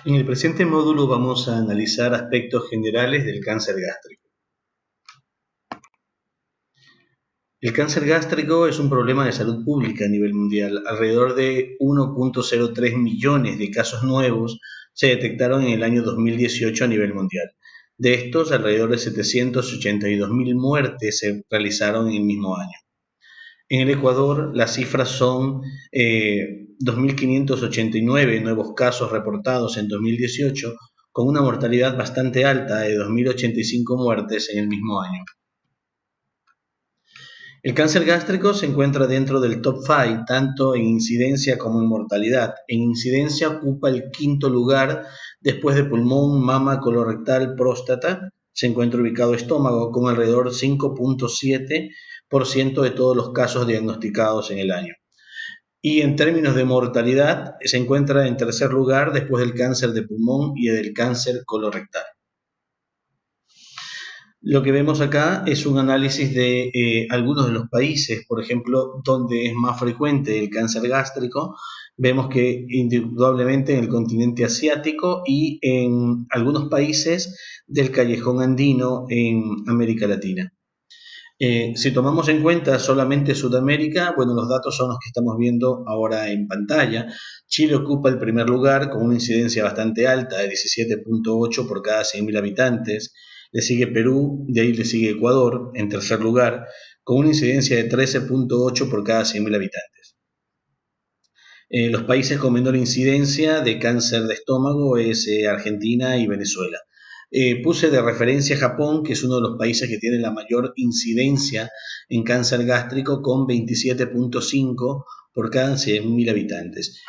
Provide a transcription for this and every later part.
En el presente módulo vamos a analizar aspectos generales del cáncer gástrico. El cáncer gástrico es un problema de salud pública a nivel mundial. Alrededor de 1.03 millones de casos nuevos se detectaron en el año 2018 a nivel mundial. De estos, alrededor de 782.000 muertes se realizaron en el mismo año. En el Ecuador, las cifras son 2.589 nuevos casos reportados en 2018, con una mortalidad bastante alta de 2.085 muertes en el mismo año. El cáncer gástrico se encuentra dentro del top 5, tanto en incidencia como en mortalidad. En incidencia ocupa el quinto lugar después de pulmón, mama, colorectal, próstata. Se encuentra ubicado estómago con alrededor 5.7% de todos los casos diagnosticados en el año. Y en términos de mortalidad, se encuentra en tercer lugar después del cáncer de pulmón y del cáncer colorectal. Lo que vemos acá es un análisis de algunos de los países, por ejemplo, donde es más frecuente el cáncer gástrico. Vemos que indudablemente en el continente asiático y en algunos países del callejón andino en América Latina. Si tomamos en cuenta solamente Sudamérica, bueno, los datos son los que estamos viendo ahora en pantalla. Chile ocupa el primer lugar con una incidencia bastante alta de 17.8 por cada 100.000 habitantes. Le sigue Perú, de ahí le sigue Ecuador en tercer lugar, con una incidencia de 13.8 por cada 100.000 habitantes. Los países con menor incidencia de cáncer de estómago es Argentina y Venezuela. Puse de referencia Japón, que es uno de los países que tiene la mayor incidencia en cáncer gástrico, con 27.5 por cada 100.000 habitantes.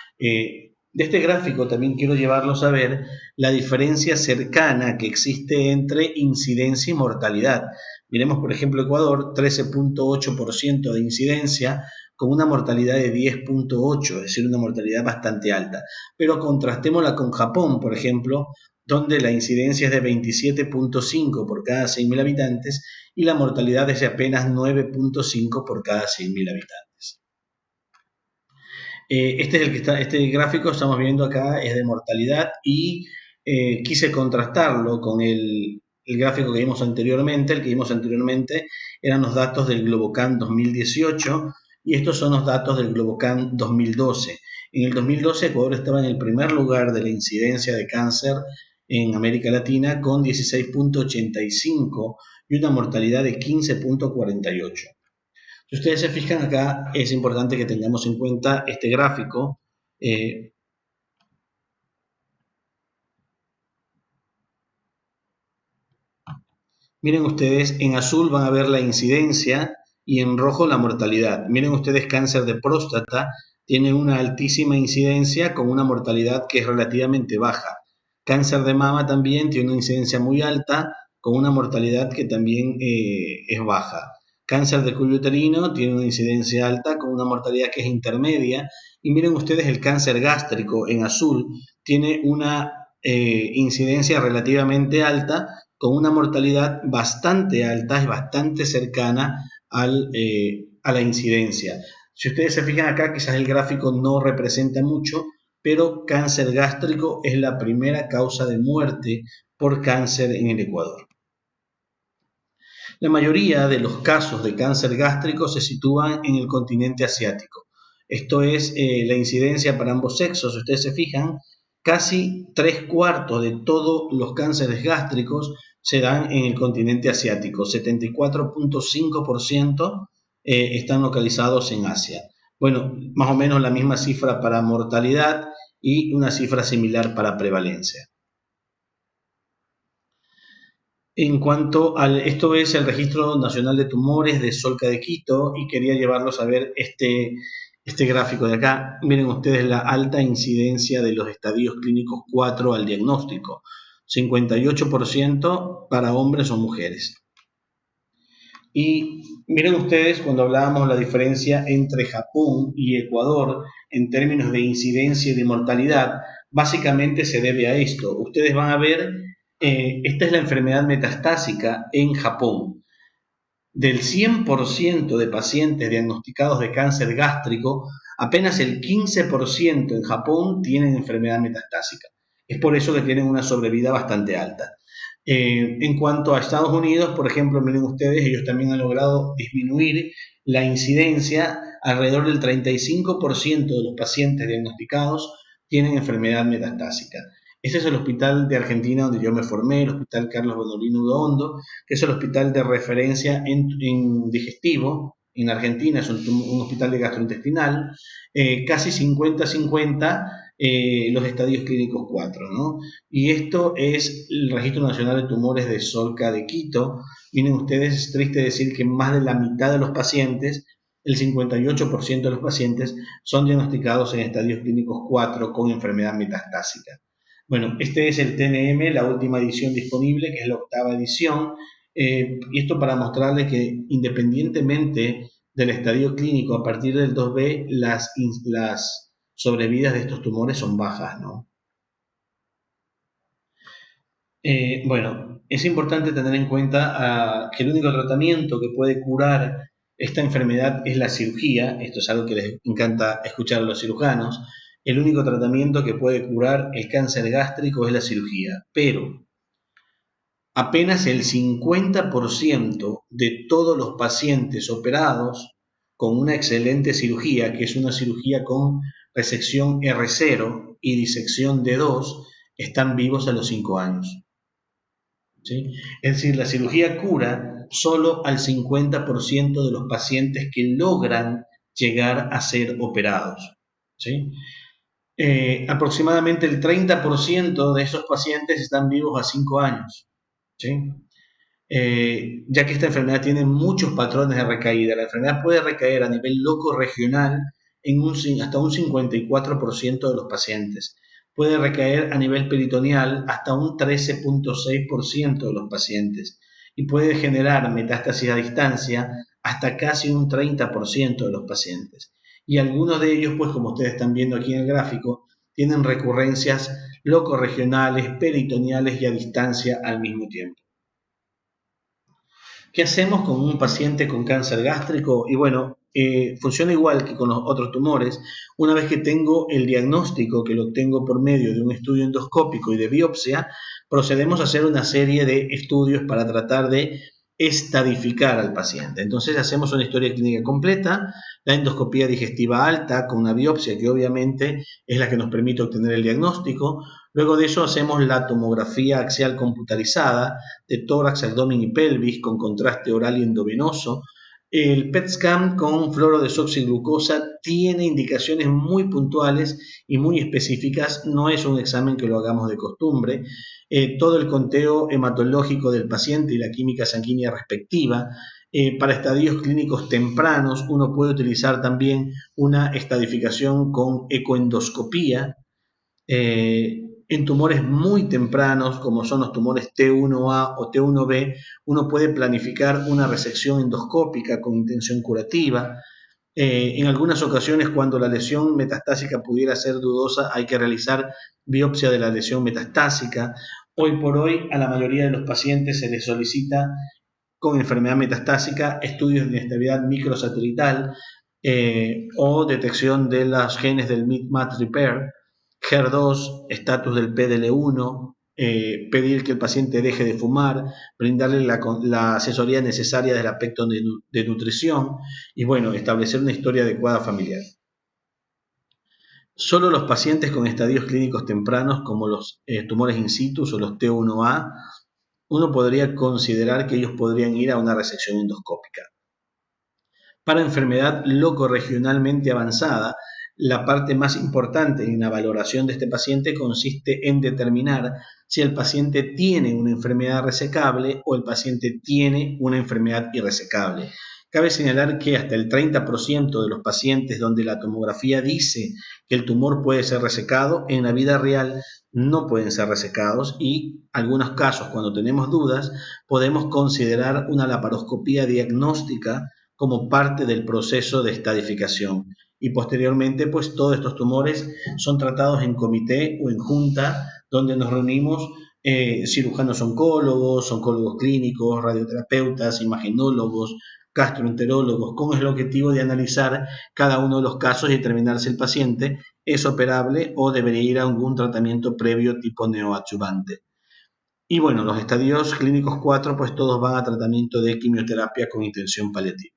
De este gráfico también quiero llevarlos a ver la diferencia cercana que existe entre incidencia y mortalidad. Miremos, por ejemplo, Ecuador, 13.8% de incidencia, con una mortalidad de 10.8, es decir, una mortalidad bastante alta. Pero contrastémosla con Japón, por ejemplo, donde la incidencia es de 27.5 por cada 100.000 habitantes y la mortalidad es de apenas 9.5 por cada 100.000 habitantes. Este gráfico estamos viendo acá es de mortalidad y quise contrastarlo con el gráfico que vimos anteriormente. El que vimos anteriormente eran los datos del Globocan 2018 y estos son los datos del Globocan 2012. En el 2012 Ecuador estaba en el primer lugar de la incidencia de cáncer en América Latina con 16.85 y una mortalidad de 15.48. Si ustedes se fijan acá, es importante que tengamos en cuenta este gráfico. Miren ustedes, en azul van a ver la incidencia y en rojo la mortalidad. Miren ustedes, cáncer de próstata tiene una altísima incidencia con una mortalidad que es relativamente baja. Cáncer de mama también tiene una incidencia muy alta con una mortalidad que también es baja. Cáncer de cuello uterino tiene una incidencia alta con una mortalidad que es intermedia. Y miren ustedes, el cáncer gástrico en azul tiene una incidencia relativamente alta con una mortalidad bastante alta, es bastante cercana a la incidencia. Si ustedes se fijan acá, quizás el gráfico no representa mucho, pero cáncer gástrico es la primera causa de muerte por cáncer en el Ecuador. La mayoría de los casos de cáncer gástrico se sitúan en el continente asiático. Esto es la incidencia para ambos sexos. Si ustedes se fijan, casi 3/4 de todos los cánceres gástricos se dan en el continente asiático. 74.5% están localizados en Asia. Bueno, más o menos la misma cifra para mortalidad y una cifra similar para prevalencia. En cuanto esto es el Registro Nacional de Tumores de Solca de Quito y quería llevarlos a ver este gráfico de acá. Miren ustedes la alta incidencia de los estadios clínicos 4 al diagnóstico. 58% para hombres o mujeres. Y miren ustedes, cuando hablábamos la diferencia entre Japón y Ecuador en términos de incidencia y de mortalidad, básicamente se debe a esto. Ustedes van a ver, esta es la enfermedad metastásica en Japón. Del 100% de pacientes diagnosticados de cáncer gástrico, apenas el 15% en Japón tienen enfermedad metastásica. Es por eso que tienen una sobrevida bastante alta. En cuanto a Estados Unidos, por ejemplo, miren ustedes, ellos también han logrado disminuir la incidencia. Alrededor del 35% de los pacientes diagnosticados tienen enfermedad metastásica. Este es el hospital de Argentina donde yo me formé, el Hospital Carlos Bonolino Udondo, que es el hospital de referencia en digestivo en Argentina, es un hospital de gastrointestinal, casi 50-50 los estadios clínicos 4, ¿no? Y esto es el Registro Nacional de Tumores de Solca de Quito. Miren ustedes, es triste decir que más de la mitad de los pacientes, el 58% de los pacientes, son diagnosticados en estadios clínicos 4 con enfermedad metastásica. Bueno, este es el TNM, la última edición disponible, que es la 8ª edición, y esto para mostrarles que independientemente del estadio clínico, a partir del 2B, las sobrevidas de estos tumores son bajas, ¿no? Bueno, es importante tener en cuenta que el único tratamiento que puede curar esta enfermedad es la cirugía. Esto es algo que les encanta escuchar a los cirujanos. El único tratamiento que puede curar el cáncer gástrico es la cirugía, pero apenas el 50% de todos los pacientes operados con una excelente cirugía, que es una cirugía con resección R0 y disección D2, están vivos a los 5 años. ¿Sí? Es decir, la cirugía cura solo al 50% de los pacientes que logran llegar a ser operados. ¿Sí? Aproximadamente el 30% de esos pacientes están vivos a 5 años. ¿Sí? Ya que esta enfermedad tiene muchos patrones de recaída. La enfermedad puede recaer a nivel loco regional en hasta un 54% de los pacientes. Puede recaer a nivel peritoneal hasta un 13.6% de los pacientes. Y puede generar metástasis a distancia hasta casi un 30% de los pacientes. Y algunos de ellos, pues como ustedes están viendo aquí en el gráfico, tienen recurrencias locorregionales, peritoneales y a distancia al mismo tiempo. ¿Qué hacemos con un paciente con cáncer gástrico? Y bueno, funciona igual que con los otros tumores. Una vez que tengo el diagnóstico, que lo tengo por medio de un estudio endoscópico y de biopsia, procedemos a hacer una serie de estudios para tratar de estadificar al paciente. Entonces hacemos una historia clínica completa, la endoscopía digestiva alta con una biopsia que obviamente es la que nos permite obtener el diagnóstico. Luego de eso hacemos la tomografía axial computarizada de tórax, abdomen y pelvis con contraste oral y endovenoso. El PET scan con fluorodesoxiglucosa tiene indicaciones muy puntuales y muy específicas, no es un examen que lo hagamos de costumbre. Todo el conteo hematológico del paciente y la química sanguínea respectiva. Para estadios clínicos tempranos uno puede utilizar también una estadificación con ecoendoscopía. En tumores muy tempranos, como son los tumores T1A o T1B, uno puede planificar una resección endoscópica con intención curativa. En algunas ocasiones, cuando la lesión metastásica pudiera ser dudosa, hay que realizar biopsia de la lesión metastásica. Hoy por hoy, a la mayoría de los pacientes se les solicita con enfermedad metastásica estudios de inestabilidad microsatelital o detección de los genes del MIT-MAT repair, HER2, estatus del PDL1, pedir que el paciente deje de fumar, brindarle la asesoría necesaria del aspecto de nutrición y bueno, establecer una historia adecuada familiar. Solo los pacientes con estadios clínicos tempranos como los tumores in situ o los T1A, uno podría considerar que ellos podrían ir a una resección endoscópica. Para enfermedad locorregionalmente avanzada, la parte más importante en la valoración de este paciente consiste en determinar si el paciente tiene una enfermedad resecable o el paciente tiene una enfermedad irresecable. Cabe señalar que hasta el 30% de los pacientes donde la tomografía dice que el tumor puede ser resecado, en la vida real no pueden ser resecados y en algunos casos, cuando tenemos dudas, podemos considerar una laparoscopía diagnóstica como parte del proceso de estadificación. Y posteriormente, pues todos estos tumores son tratados en comité o en junta, donde nos reunimos cirujanos oncólogos, oncólogos clínicos, radioterapeutas, imagenólogos, gastroenterólogos, con el objetivo de analizar cada uno de los casos y determinar si el paciente es operable o debería ir a algún tratamiento previo tipo neoadyuvante. Y bueno, los estadios clínicos 4, pues todos van a tratamiento de quimioterapia con intención paliativa.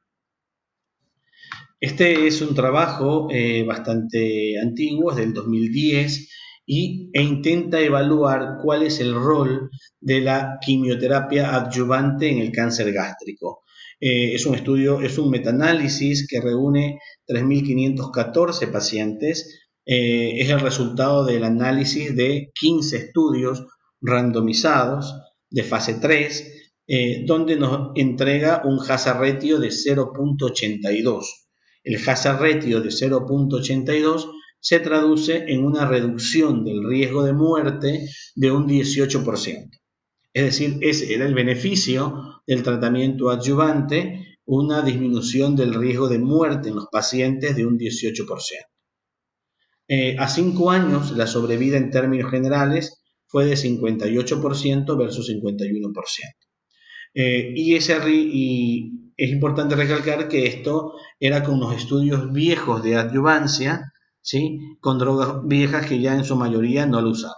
Este es un trabajo bastante antiguo, es del 2010, e intenta evaluar cuál es el rol de la quimioterapia adyuvante en el cáncer gástrico. Es un estudio, es un metaanálisis que reúne 3.514 pacientes. Es el resultado del análisis de 15 estudios randomizados de fase 3, donde nos entrega un hazard ratio de 0.82. El hazard ratio de 0.82 se traduce en una reducción del riesgo de muerte de un 18%. Es decir, ese era el beneficio del tratamiento adyuvante, una disminución del riesgo de muerte en los pacientes de un 18%. A 5 años, la sobrevida en términos generales fue de 58% versus 51%. Y es importante recalcar que esto era con los estudios viejos de adyuvancia, ¿sí? Con drogas viejas que ya en su mayoría no lo usamos.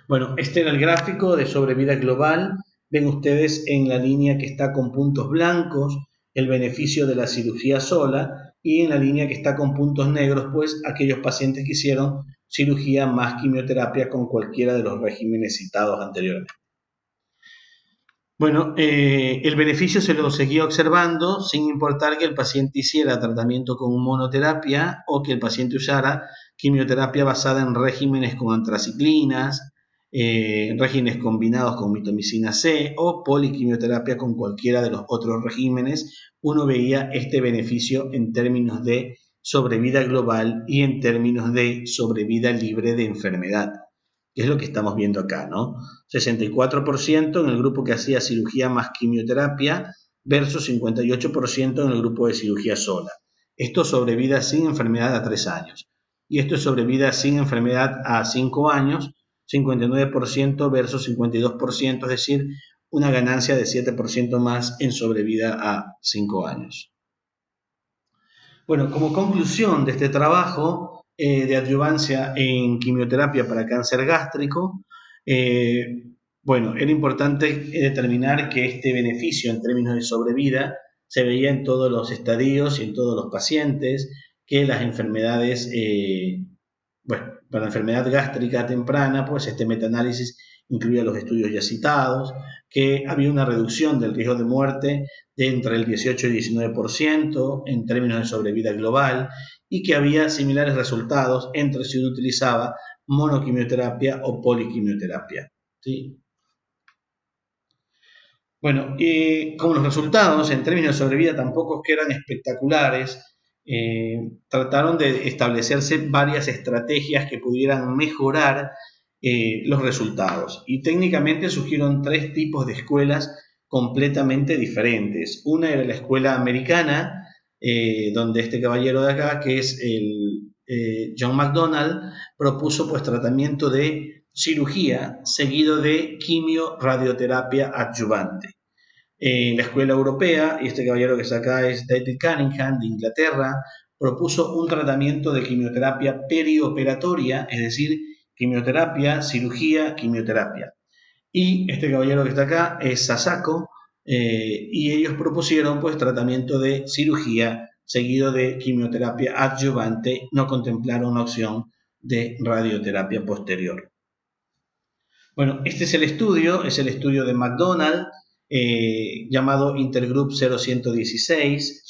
Bueno, este era el gráfico de sobrevida global. Ven ustedes en la línea que está con puntos blancos el beneficio de la cirugía sola, y en la línea que está con puntos negros, pues aquellos pacientes que hicieron cirugía más quimioterapia con cualquiera de los regímenes citados anteriormente. Bueno, el beneficio se lo seguía observando sin importar que el paciente hiciera tratamiento con monoterapia o que el paciente usara quimioterapia basada en regímenes con antraciclinas, regímenes combinados con mitomicina C o poliquimioterapia con cualquiera de los otros regímenes. Uno veía este beneficio en términos de sobrevida global y en términos de sobrevida libre de enfermedad, que es lo que estamos viendo acá, ¿no? 64% en el grupo que hacía cirugía más quimioterapia versus 58% en el grupo de cirugía sola. Esto sobre vida sin enfermedad a 3 años. Y esto es sobre vida sin enfermedad a 5 años, 59% versus 52%, es decir, una ganancia de 7% más en sobrevida a 5 años. Bueno, como conclusión de este trabajo de adyuvancia en quimioterapia para cáncer gástrico, bueno, era importante determinar que este beneficio en términos de sobrevida se veía en todos los estadios y en todos los pacientes, que las enfermedades, bueno, para la enfermedad gástrica temprana, pues este metaanálisis incluía los estudios ya citados, que había una reducción del riesgo de muerte de entre el 18 y 19% en términos de sobrevida global, y que había similares resultados entre si uno utilizaba monoquimioterapia o poliquimioterapia, ¿sí? Bueno, como los resultados en términos de sobrevida tampoco eran espectaculares, trataron de establecerse varias estrategias que pudieran mejorar los resultados. Y técnicamente surgieron 3 tipos de escuelas completamente diferentes. Una era la escuela americana, donde este caballero de acá, que es el John McDonald, propuso pues tratamiento de cirugía seguido de quimio-radioterapia adyuvante. La escuela europea, y este caballero que está acá es David Cunningham de Inglaterra, propuso un tratamiento de quimioterapia perioperatoria, es decir, quimioterapia, cirugía, quimioterapia. Y este caballero que está acá es Sasako, y ellos propusieron pues tratamiento de cirugía seguido de quimioterapia adyuvante, no contemplaron una opción de radioterapia posterior. Bueno, este es el estudio de McDonald, llamado Intergroup 0116.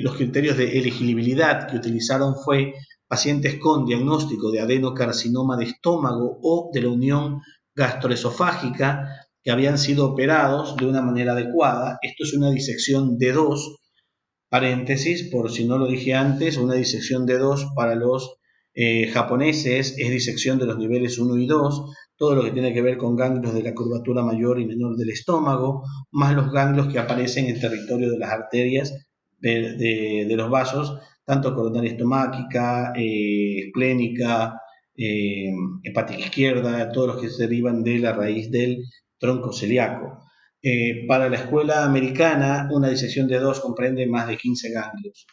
Los criterios de elegibilidad que utilizaron fue pacientes con diagnóstico de adenocarcinoma de estómago o de la unión gastroesofágica que habían sido operados de una manera adecuada. Esto es una disección de 2, paréntesis, por si no lo dije antes, una disección de 2 para los japoneses es disección de los niveles 1 y 2, todo lo que tiene que ver con ganglios de la curvatura mayor y menor del estómago, más los ganglios que aparecen en el territorio de las arterias de los vasos, tanto coronaria estomáquica, esplénica, hepática izquierda, todos los que se derivan de la raíz del tronco celíaco. Para la escuela americana, una disección de 2 comprende más de 15 ganglios.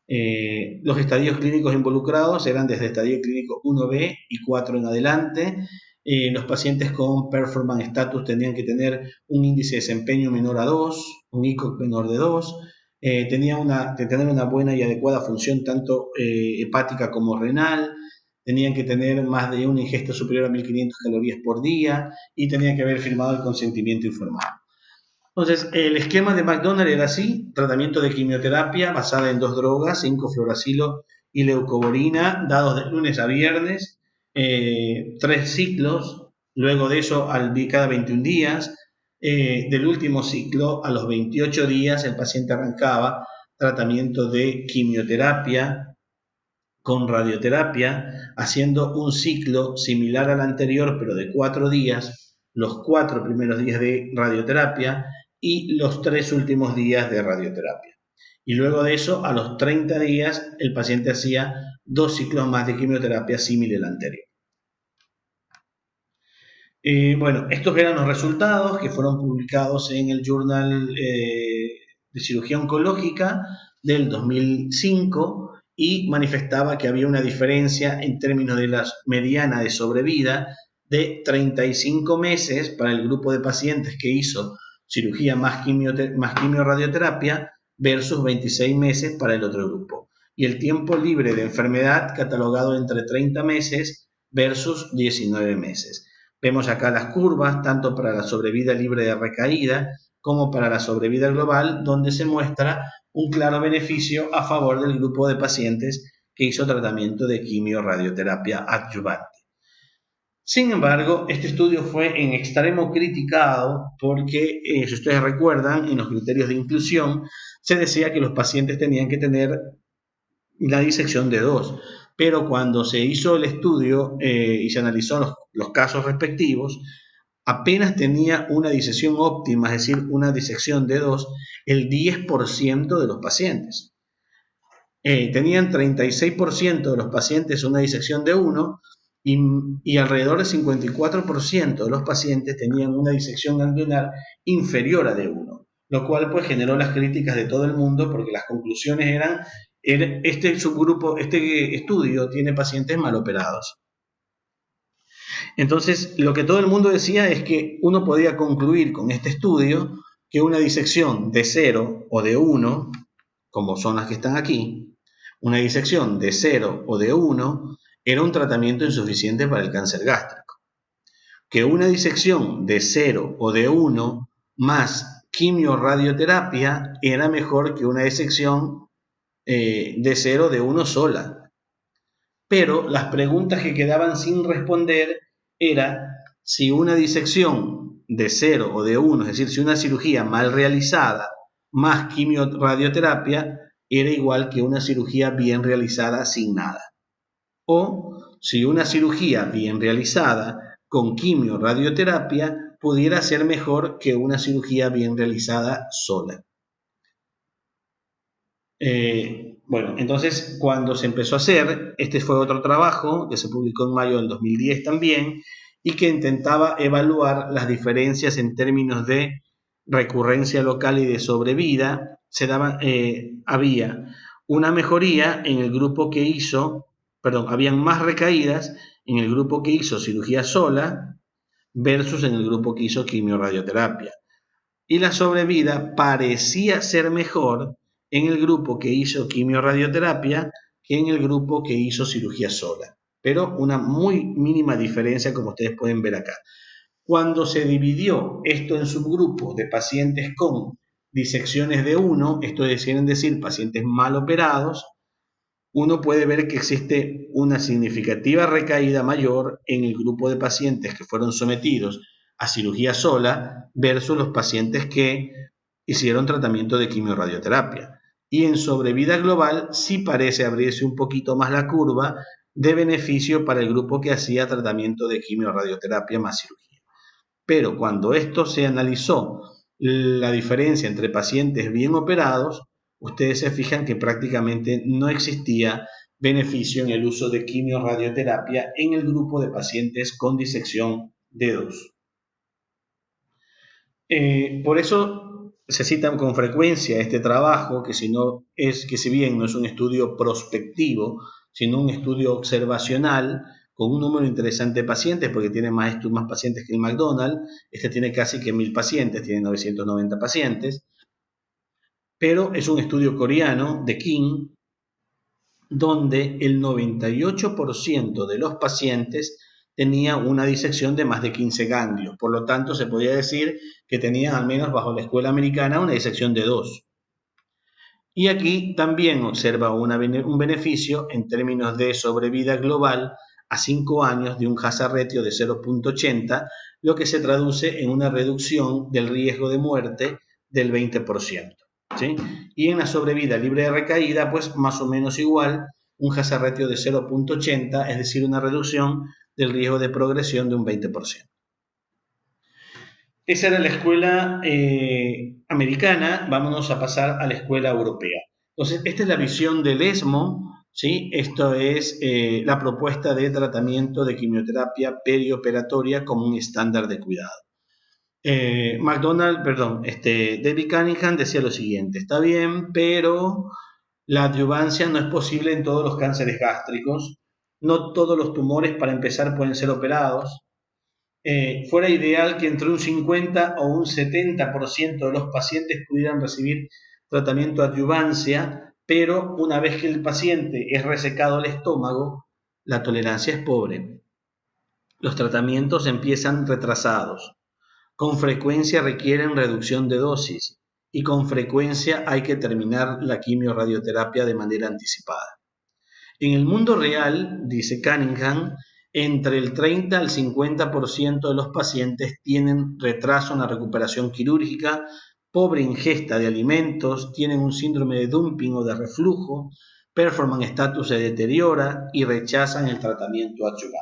Los estadios clínicos involucrados eran desde estadio clínico 1B y 4 en adelante. Los pacientes con performance status tenían que tener un índice de desempeño menor a 2, un ICOG menor de 2, tenían que tener una buena y adecuada función tanto hepática como renal, tenían que tener más de una ingesta superior a 1500 calorías por día y tenían que haber firmado el consentimiento informado. Entonces, el esquema de McDonald era así: tratamiento de quimioterapia basada en 2 drogas, 5-fluoracilo y leucovorina, dados de lunes a viernes, 3 ciclos, luego de eso cada 21 días, del último ciclo a los 28 días el paciente arrancaba tratamiento de quimioterapia con radioterapia, haciendo un ciclo similar al anterior, pero de 4 días, los 4 primeros días de radioterapia y los 3 últimos días de radioterapia. Y luego de eso, a los 30 días, el paciente hacía 2 ciclos más de quimioterapia similar al anterior. Bueno, estos eran los resultados que fueron publicados en el Journal de Cirugía Oncológica del 2005 y manifestaba que había una diferencia en términos de la mediana de sobrevida de 35 meses para el grupo de pacientes que hizo cirugía más quimioradioterapia versus 26 meses para el otro grupo. Y el tiempo libre de enfermedad catalogado entre 30 meses versus 19 meses. Vemos acá las curvas, tanto para la sobrevida libre de recaída como para la sobrevida global, donde se muestra un claro beneficio a favor del grupo de pacientes que hizo tratamiento de quimioradioterapia adyuvante. Sin embargo, este estudio fue en extremo criticado porque, si ustedes recuerdan, en los criterios de inclusión se decía que los pacientes tenían que tener la disección de 2, pero cuando se hizo el estudio y se analizó los casos respectivos, apenas tenía una disección óptima, es decir, una disección de 2, el 10% de los pacientes. Tenían 36% de los pacientes una disección de 1 y alrededor del 54% de los pacientes tenían una disección ganglionar inferior a de 1, lo cual pues generó las críticas de todo el mundo porque las conclusiones eran: este subgrupo, este estudio tiene pacientes mal operados. Entonces, lo que todo el mundo decía es que uno podía concluir con este estudio que una disección de 0 o de 1, como son las que están aquí, una disección de 0 o de 1 era un tratamiento insuficiente para el cáncer gástrico. Que una disección de 0 o de 1 más quimioradioterapia era mejor que una disección de 0 de 1 sola. Pero las preguntas que quedaban sin responder era si una disección de 0 o de 1, es decir, si una cirugía mal realizada más quimioradioterapia era igual que una cirugía bien realizada sin nada. O si una cirugía bien realizada con quimioradioterapia pudiera ser mejor que una cirugía bien realizada sola. Bueno, entonces cuando se empezó a hacer, este fue otro trabajo que se publicó en mayo del 2010 también, y que intentaba evaluar las diferencias en términos de recurrencia local y de sobrevida. Había una mejoría en el grupo que hizo, habían más recaídas en el grupo que hizo cirugía sola versus en el grupo que hizo quimioradioterapia. Y la sobrevida parecía ser mejor en el grupo que hizo quimioradioterapia que en el grupo que hizo cirugía sola, pero una muy mínima diferencia, como ustedes pueden ver acá. Cuando se dividió esto en subgrupos de pacientes con disecciones de 1, esto quieren decir pacientes mal operados, uno puede ver que existe una significativa recaída mayor en el grupo de pacientes que fueron sometidos a cirugía sola versus los pacientes que hicieron tratamiento de quimioradioterapia. Y en sobrevida global sí parece abrirse un poquito más la curva de beneficio para el grupo que hacía tratamiento de quimioradioterapia más cirugía. Pero cuando esto se analizó, la diferencia entre pacientes bien operados, ustedes se fijan que prácticamente no existía beneficio en el uso de quimioradioterapia en el grupo de pacientes con disección de 2. Por eso se cita con frecuencia este trabajo, que si bien no es un estudio prospectivo, sino un estudio observacional, con un número interesante de pacientes, porque tiene más pacientes que el McDonald's. Este tiene casi que 1000 pacientes, tiene 990 pacientes, pero es un estudio coreano de King, donde el 98% de los pacientes tenía una disección de más de 15 ganglios. Por lo tanto, se podría decir que tenían, al menos bajo la escuela americana, una disección de 2. Y aquí también observa un beneficio en términos de sobrevida global a 5 años de un hazard ratio de 0.80, lo que se traduce en una reducción del riesgo de muerte del 20%. ¿Sí? Y en la sobrevida libre de recaída, pues más o menos igual, un hazard ratio de 0.80, es decir, una reducción del riesgo de progresión de un 20%. Esa era la escuela americana. Vámonos a pasar a la escuela europea. Entonces, esta es la visión del ESMO, ¿sí? Esto es la propuesta de tratamiento de quimioterapia perioperatoria como un estándar de cuidado. David Cunningham decía lo siguiente: está bien, pero la adyuvancia no es posible en todos los cánceres gástricos. No todos los tumores, para empezar, pueden ser operados. Fuera ideal que entre un 50 o un 70% de los pacientes pudieran recibir tratamiento de adyuvancia, pero una vez que el paciente es resecado al estómago, la tolerancia es pobre. Los tratamientos empiezan retrasados. Con frecuencia requieren reducción de dosis y con frecuencia hay que terminar la quimioradioterapia de manera anticipada. En el mundo real, dice Cunningham, entre el 30 al 50% de los pacientes tienen retraso en la recuperación quirúrgica, pobre ingesta de alimentos, tienen un síndrome de dumping o de reflujo, performance status se deteriora y rechazan el tratamiento adyuvante.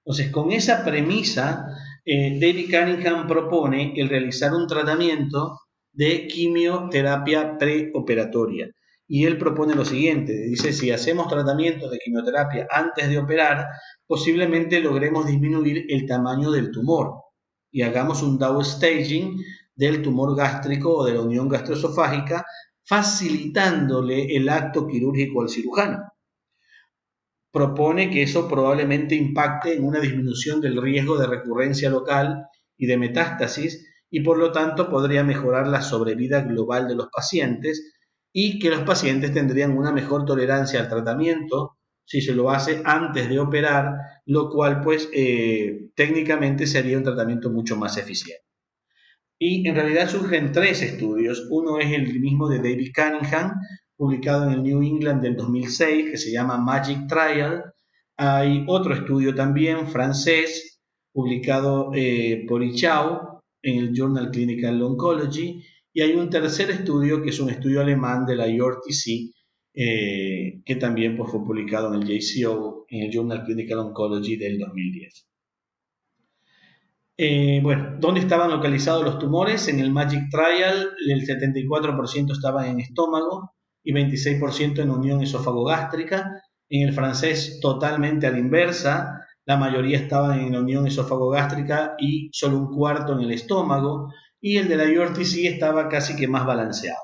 Entonces, con esa premisa, David Cunningham propone el realizar un tratamiento de quimioterapia preoperatoria. Y él propone lo siguiente: dice, si hacemos tratamientos de quimioterapia antes de operar, posiblemente logremos disminuir el tamaño del tumor y hagamos un downstaging del tumor gástrico o de la unión gastroesofágica, facilitándole el acto quirúrgico al cirujano. Propone que eso probablemente impacte en una disminución del riesgo de recurrencia local y de metástasis, y por lo tanto podría mejorar la sobrevida global de los pacientes, y que los pacientes tendrían una mejor tolerancia al tratamiento si se lo hace antes de operar, lo cual pues técnicamente sería un tratamiento mucho más eficiente. Y en realidad surgen 3 estudios. Uno es el mismo de David Cunningham, publicado en el New England del 2006, que se llama Magic Trial. Hay otro estudio también francés, publicado por Ichau en el Journal Clinical Oncology. Y hay un tercer estudio, que es un estudio alemán de la IORTC, que también pues, fue publicado en el JCO, en el Journal Clinical Oncology del 2010. ¿Dónde estaban localizados los tumores? En el Magic Trial, el 74% estaban en estómago y 26% en unión esófago-gástrica. En el francés, totalmente a la inversa, la mayoría estaban en la unión esófago-gástrica y solo un cuarto en el estómago. Y el de la URTC estaba casi que más balanceado.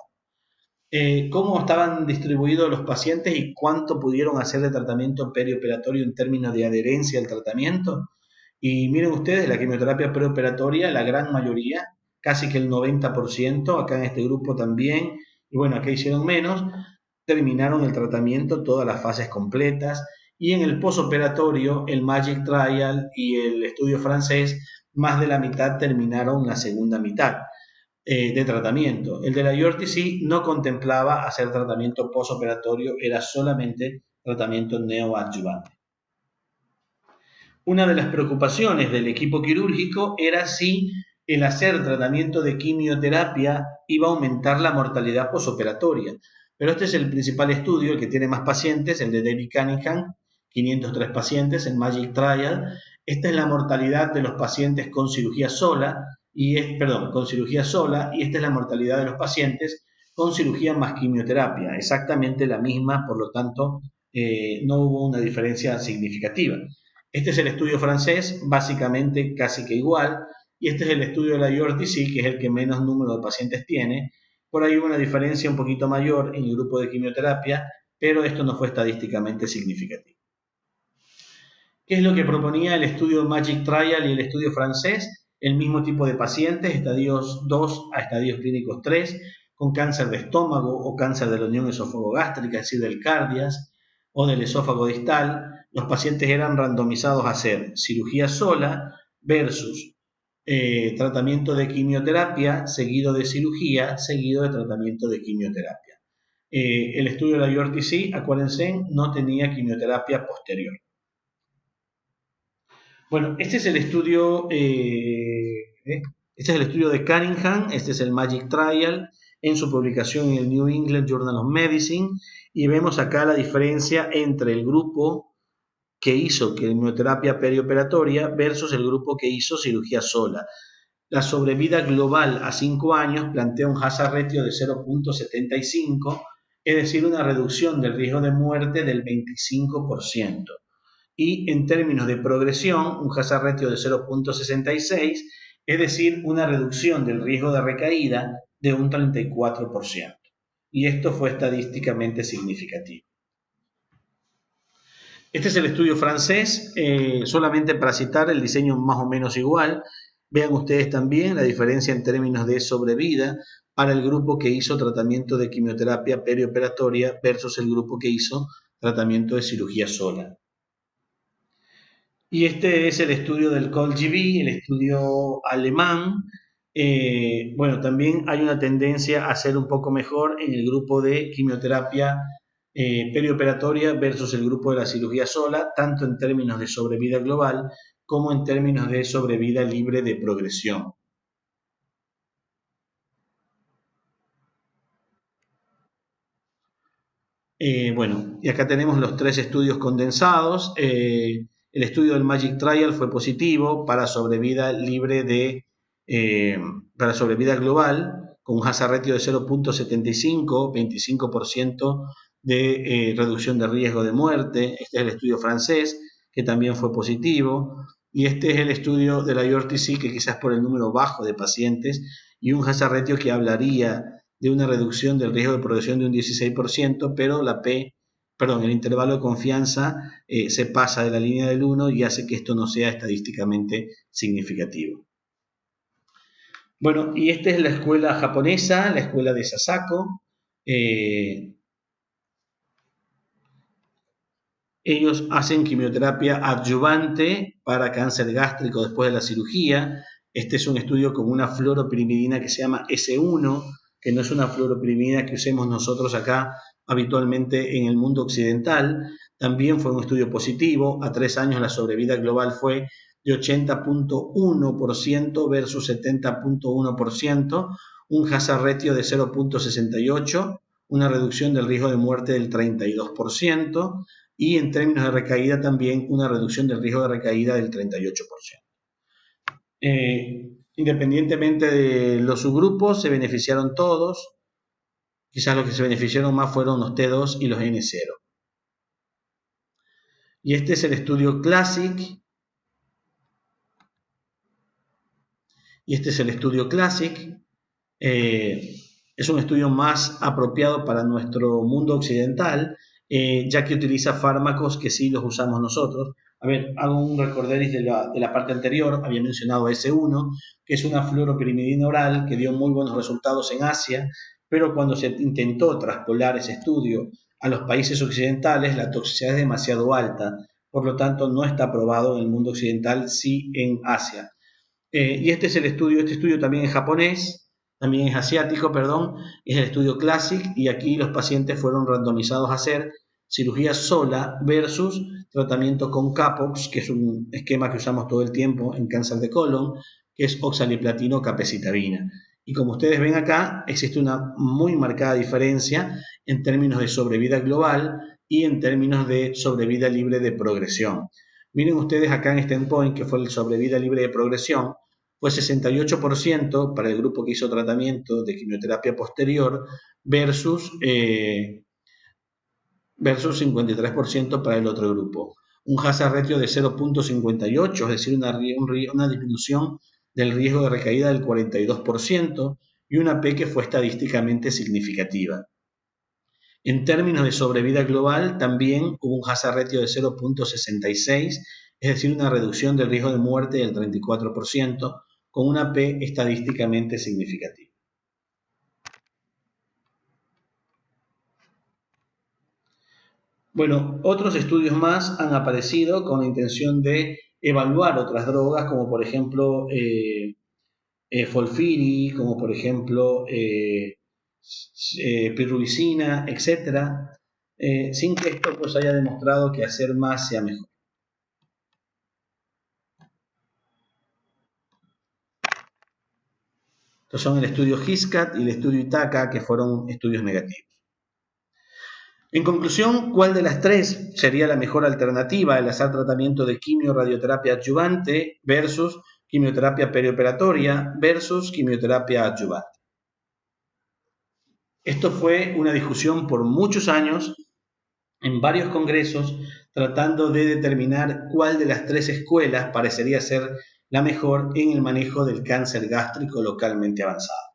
¿Cómo estaban distribuidos los pacientes y cuánto pudieron hacer de tratamiento perioperatorio en términos de adherencia al tratamiento? Y miren ustedes, la quimioterapia preoperatoria, la gran mayoría, casi que el 90%, acá en este grupo también, y bueno, acá hicieron menos, terminaron el tratamiento, todas las fases completas, y en el posoperatorio, el Magic Trial y el estudio francés, más de la mitad terminaron la segunda mitad de tratamiento. El de la URTC no contemplaba hacer tratamiento posoperatorio, era solamente tratamiento neoadyuvante. Una de las preocupaciones del equipo quirúrgico era si el hacer tratamiento de quimioterapia iba a aumentar la mortalidad posoperatoria. Pero este es el principal estudio, el que tiene más pacientes, el de David Cunningham, 503 pacientes en Magic Trial. Esta es la mortalidad de los pacientes con cirugía sola, y esta es la mortalidad de los pacientes con cirugía más quimioterapia, exactamente la misma, por lo tanto, no hubo una diferencia significativa. Este es el estudio francés, básicamente casi que igual, y este es el estudio de la URTC, que es el que menos número de pacientes tiene. Por ahí hubo una diferencia un poquito mayor en el grupo de quimioterapia, pero esto no fue estadísticamente significativo. ¿Qué es lo que proponía el estudio Magic Trial y el estudio francés? El mismo tipo de pacientes, estadios 2 a estadios clínicos 3, con cáncer de estómago o cáncer de la unión esófago-gástrica, es decir, del cardias o del esófago distal. Los pacientes eran randomizados a hacer cirugía sola versus tratamiento de quimioterapia, seguido de cirugía, seguido de tratamiento de quimioterapia. El estudio de la URTC, acuérdense, no tenía quimioterapia posterior. Bueno, este es el estudio de Cunningham, este es el Magic Trial, en su publicación en el New England Journal of Medicine, y vemos acá la diferencia entre el grupo que hizo quimioterapia perioperatoria versus el grupo que hizo cirugía sola. La sobrevida global a 5 años plantea un hazard ratio de 0.75, es decir, una reducción del riesgo de muerte del 25%. Y en términos de progresión, un hazard ratio de 0.66, es decir, una reducción del riesgo de recaída de un 34%. Y esto fue estadísticamente significativo. Este es el estudio francés, solamente para citar el diseño más o menos igual. Vean ustedes también la diferencia en términos de sobrevida para el grupo que hizo tratamiento de quimioterapia perioperatoria versus el grupo que hizo tratamiento de cirugía sola. Y este es el estudio del COL-GB, el estudio alemán. Bueno, también hay una tendencia a ser un poco mejor en el grupo de quimioterapia perioperatoria versus el grupo de la cirugía sola, tanto en términos de sobrevida global como en términos de sobrevida libre de progresión. Bueno, y acá tenemos los 3 estudios condensados. El estudio del Magic Trial fue positivo para sobrevida libre para sobrevida global, con un hazard ratio de 0.75, 25% de reducción de riesgo de muerte. Este es el estudio francés, que también fue positivo. Y este es el estudio de la URTC, que quizás por el número bajo de pacientes, y un hazard ratio que hablaría de una reducción del riesgo de progresión de un 16%, pero el intervalo de confianza se pasa de la línea del 1 y hace que esto no sea estadísticamente significativo. Bueno, y esta es la escuela japonesa, la escuela de Sasako. Ellos hacen quimioterapia adyuvante para cáncer gástrico después de la cirugía. Este es un estudio con una fluoropirimidina que se llama S1, que no es una fluoropirimidina que usemos nosotros acá habitualmente en el mundo occidental. También fue un estudio positivo. A 3 años la sobrevida global fue de 80.1% versus 70.1%, un hazard ratio de 0.68, una reducción del riesgo de muerte del 32%, y en términos de recaída también una reducción del riesgo de recaída del 38%. Independientemente de los subgrupos, se beneficiaron todos. Quizás los que se beneficiaron más fueron los T2 y los N0. Y este es el estudio Classic. Es un estudio más apropiado para nuestro mundo occidental, ya que utiliza fármacos que sí los usamos nosotros. A ver, hago un recorderis de la parte anterior. Había mencionado S1, que es una fluoropirimidina oral que dio muy buenos resultados en Asia, pero cuando se intentó traspolar ese estudio a los países occidentales, la toxicidad es demasiado alta, por lo tanto no está aprobado en el mundo occidental, sí en Asia. Y este es el estudio, este estudio también es japonés, también es asiático, perdón, es el estudio Classic, y aquí los pacientes fueron randomizados a hacer cirugía sola versus tratamiento con Capox, que es un esquema que usamos todo el tiempo en cáncer de colon, que es oxaliplatino capecitabina. Y como ustedes ven acá, existe una muy marcada diferencia en términos de sobrevida global y en términos de sobrevida libre de progresión. Miren ustedes acá en este endpoint, que fue el sobrevida libre de progresión, fue 68% para el grupo que hizo tratamiento de quimioterapia posterior versus 53% para el otro grupo. Un hazard ratio de 0.58, es decir, una disminución del riesgo de recaída del 42% y una P que fue estadísticamente significativa. En términos de sobrevida global, también hubo un hazard ratio de 0.66, es decir, una reducción del riesgo de muerte del 34%, con una P estadísticamente significativa. Bueno, otros estudios más han aparecido con la intención de evaluar otras drogas, como por ejemplo Folfiri, como por ejemplo pirubicina, etcétera, sin que esto pues haya demostrado que hacer más sea mejor. Estos son el estudio GISCAT y el estudio ITACA, que fueron estudios negativos. En conclusión, ¿cuál de las tres sería la mejor alternativa al hacer tratamiento de quimio-radioterapia adyuvante versus quimioterapia perioperatoria versus quimioterapia adyuvante? Esto fue una discusión por muchos años en varios congresos tratando de determinar cuál de las tres escuelas parecería ser la mejor en el manejo del cáncer gástrico localmente avanzado.